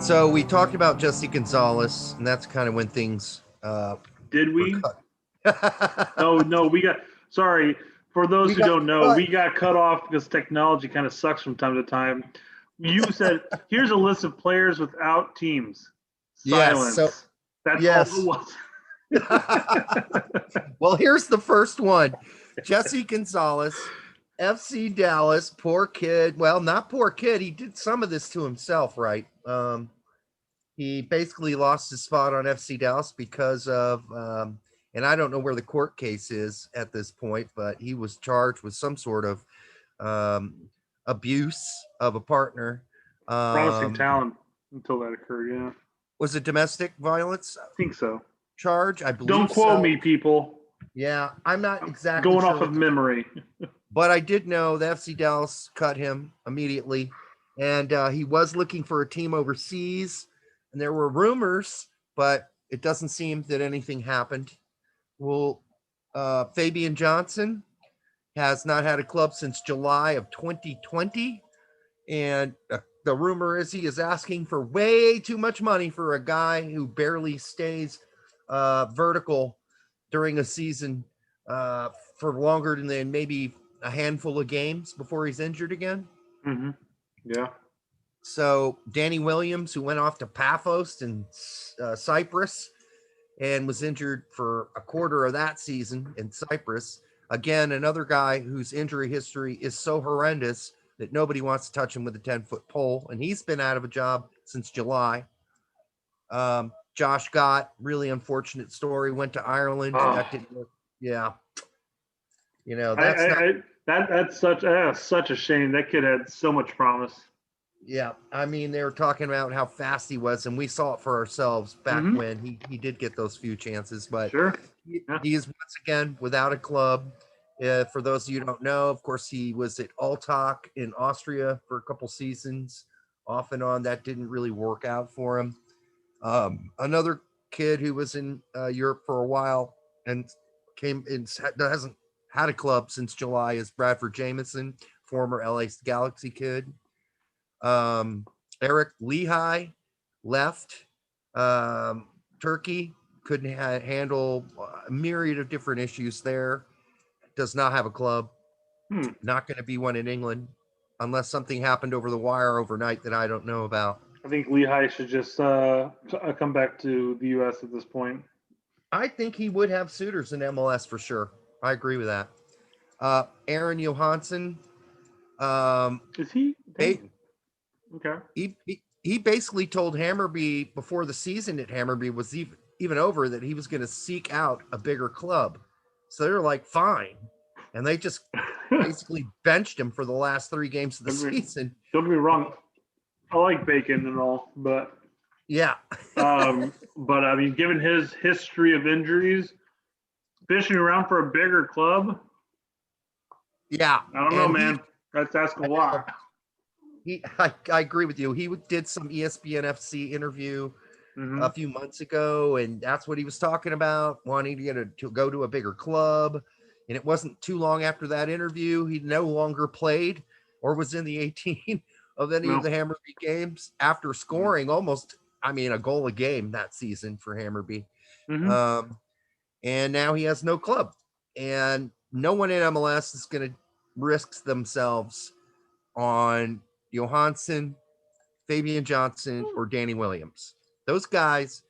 So we talked about Jesse Gonzalez, and that's kind of when things Did were we? cut. No, we got. Sorry for those We who got don't know, cut. we got cut off because technology kind of sucks from time to time. You said, "Here's a list of players without teams." Yes. So Silence. That's all yes. it was. Well, here's the first one: Jesse Gonzalez, FC Dallas. Poor kid. Well, not poor kid. He did some of this to himself, right? He basically lost his spot on FC Dallas because of, and I don't know where the court case is at this point, but he was charged with some sort of abuse of a partner. Promising Um, talent until that occurred. Yeah, I was it domestic violence think so. charge? I Don't believe quote so. me, people. Yeah, I'm not I'm exactly going sure off of memory. but I did know the FC Dallas cut him immediately, and he was looking for a team overseas, and there were rumors, but it doesn't seem that anything happened. Well, Fabian Johnson has not had a club since July of 2020, and the rumor is he is asking for way too much money for a guy who barely stays vertical during a season for longer than maybe a handful of games before he's injured again. Mm-hmm. Yeah. So Danny Williams, who went off to Paphos in Cyprus and was injured for a quarter of that season in Cyprus. Again, another guy whose injury history is so horrendous that nobody wants to touch him with a 10-foot pole, and he's been out of a job since July. Josh Gott, really unfortunate story, went to Ireland. Oh. That didn't work. Yeah. That's such a shame. That kid had so much promise. Yeah, I mean, they were talking about how fast he was, and we saw it for ourselves back when he did get those few chances. But sure, he is once again without a club. For those of you who don't know, of course, he was at Alltag in Austria for a couple seasons, off and on. That didn't really work out for him. Another kid who was in Europe for a while and came in hasn't had a club since July is Bradford Jameson, former LA Galaxy kid. Eric Lehigh left Turkey, couldn't handle a myriad of different issues there. Does not have a club. Not going to be one in England unless something happened over the wire overnight that I don't know about. I think Lehigh should just come back to the U.S. at this point. I think he would have suitors in MLS for sure. I agree with that. Aaron Johansson. Is he? Okay. He basically told Hammarby before the season at Hammarby was even over that he was going to seek out a bigger club. So they're like, fine. And they just basically benched him for the last 3 games of the season. Don't get me wrong. I like Bacon and all, but yeah. but I mean, given his history of injuries, fishing around for a bigger club. Yeah. I don't know, man. That's asking a lot. I agree with you. He did some ESPN FC interview a few months ago, and that's what he was talking about, wanting to go to a bigger club. And it wasn't too long after that interview, he no longer played or was in the 18 of any of the Hammarby games after scoring almost, a goal a game that season for Hammarby. And now he has no club. And no one in MLS is going to risk themselves on Johansson, Fabian Johnson, or Danny Williams. Those guys,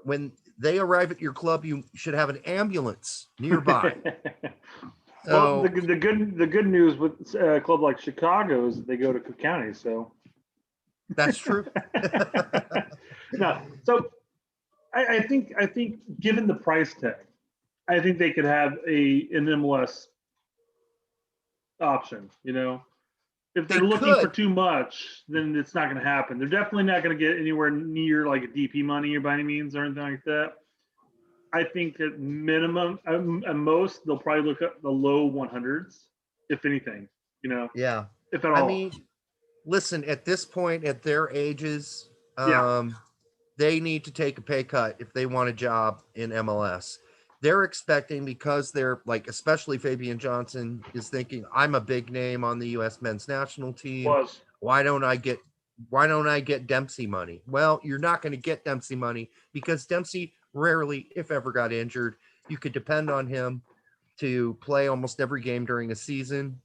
when they arrive at your club, you should have an ambulance nearby. Well, the good news with a club like Chicago is that they go to Cook County, so that's true. No, so I think given the price tag, I think they could have an MLS option. If they're looking for too much, then it's not going to happen. They're definitely not going to get anywhere near like a DP money or by any means or anything like that. I think at minimum, at most, they'll probably look at the low 100s, if anything. Yeah. If at all. I mean, listen, at this point, at their ages, they need to take a pay cut if they want a job in MLS. They're expecting, because they're like, especially Fabian Johnson is thinking, I'm a big name on the U.S. men's national team. Why don't I get why don't I get Dempsey money? Well, you're not going to get Dempsey money because Dempsey rarely, if ever, got injured. You could depend on him to play almost every game during a season.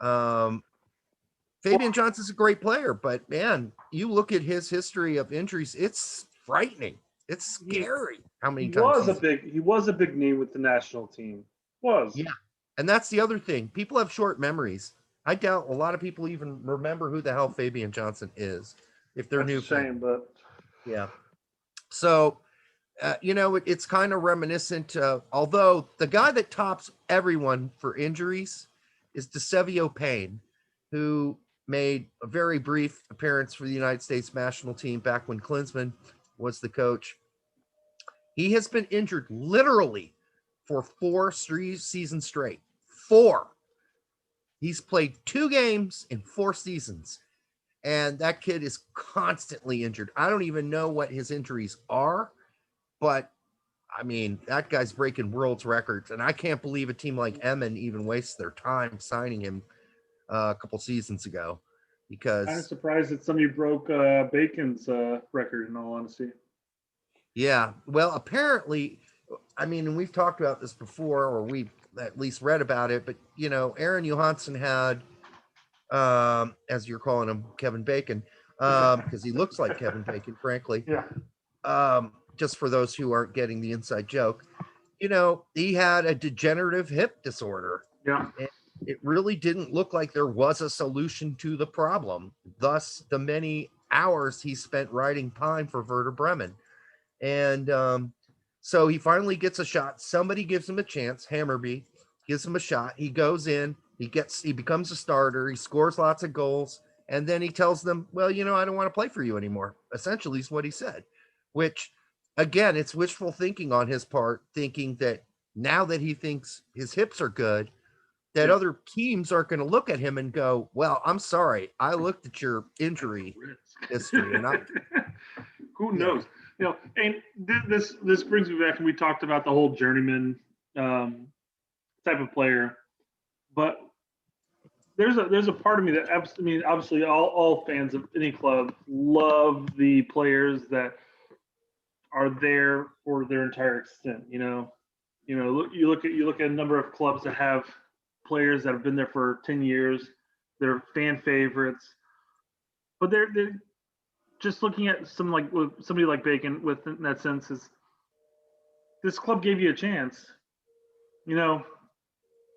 Fabian Johnson's a great player, but man, you look at his history of injuries, it's frightening. It's scary how many times he was a big name with the national team. Yeah. And that's the other thing. People have short memories. I doubt a lot of people even remember who the hell Fabian Johnson is if they're new. That's a shame, but yeah. So, it's kind of reminiscent. Although the guy that tops everyone for injuries is DeSevio Payne, who made a very brief appearance for the United States national team back when Klinsmann was the coach. He has been injured literally for 4 seasons straight. 4. He's played 2 games in 4 seasons, and that kid is constantly injured. I don't even know what his injuries are, but I mean, that guy's breaking world's records, and I can't believe a team like Emmen even wastes their time signing him a couple seasons ago. Because I'm surprised that somebody broke Bacon's record, in all honesty. Yeah, well, apparently, I mean, and we've talked about this before, or we at least read about it, but Aaron Johansson had, as you're calling him, Kevin Bacon, because he looks like Kevin Bacon, frankly. Yeah. Just for those who aren't getting the inside joke, he had a degenerative hip disorder. Yeah. And it really didn't look like there was a solution to the problem. Thus, the many hours he spent riding pine for Werder Bremen. And so he finally gets a shot. Somebody gives him a chance. Hammerby gives him a shot. He goes in. He becomes a starter. He scores lots of goals. And then he tells them, well, I don't want to play for you anymore. Essentially is what he said, which, again, it's wishful thinking on his part, thinking that now that he thinks his hips are good, that other teams aren't going to look at him and go, well, I'm sorry. I looked at your injury history. And who knows? And this brings me back, and we talked about the whole journeyman type of player, but there's a part of me that, obviously all fans of any club love the players that are there for their entire extent. You look at a number of clubs that have players that have been there for 10 years. They're fan favorites, but they're just looking at somebody like Bacon in that sense is this club gave you a chance,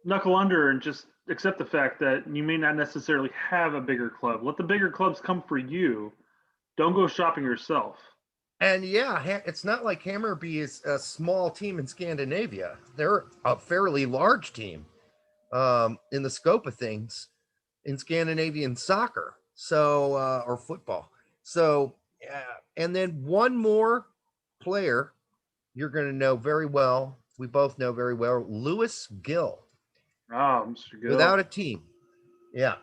knuckle under and just accept the fact that you may not necessarily have a bigger club. Let the bigger clubs come for you. Don't go shopping yourself. And it's not like Hammerby is a small team in Scandinavia. They're a fairly large team in the scope of things in Scandinavian soccer, so or football. So, and then one more player you're going to know very well. We both know very well, Louis Gill. Oh, Mr. Gill. Without a team. Yeah.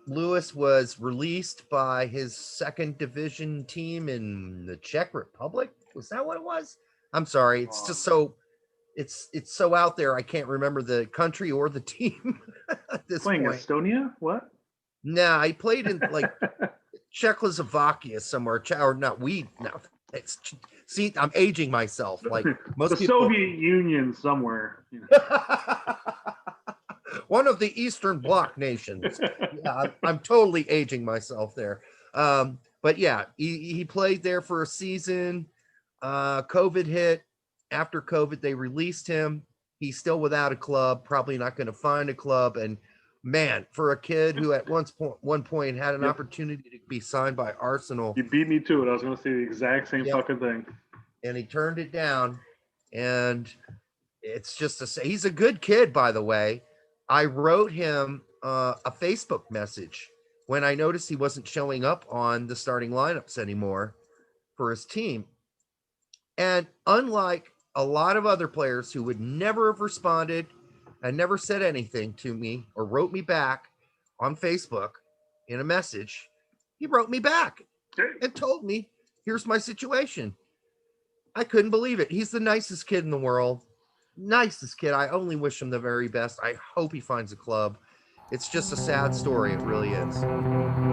Louis was released by his second division team in the Czech Republic. Was that what it was? I'm sorry. It's just so it's so out there. I can't remember the country or the team at this Playing point. Estonia? What? Nah, he played in like Czechoslovakia somewhere. Or not. See, I'm aging myself. Like most the people. Soviet Union somewhere. One of the Eastern Bloc nations. Yeah, I'm totally aging myself there. But yeah, he played there for a season. COVID hit. After COVID, they released him. He's still without a club, probably not going to find a club. And man, for a kid who at one point had an opportunity to be signed by Arsenal. You beat me to it. I was going to say the exact same fucking thing. And he turned it down. And it's just he's a good kid, by the way. I wrote him a Facebook message when I noticed he wasn't showing up on the starting lineups anymore for his team. And unlike a lot of other players who would never have responded and never said anything to me or wrote me back on Facebook in a message, he wrote me back and told me, here's my situation. I couldn't believe it. He's the nicest kid in the world. Nicest kid. I only wish him the very best. I hope he finds a club. It's just a sad story. It really is.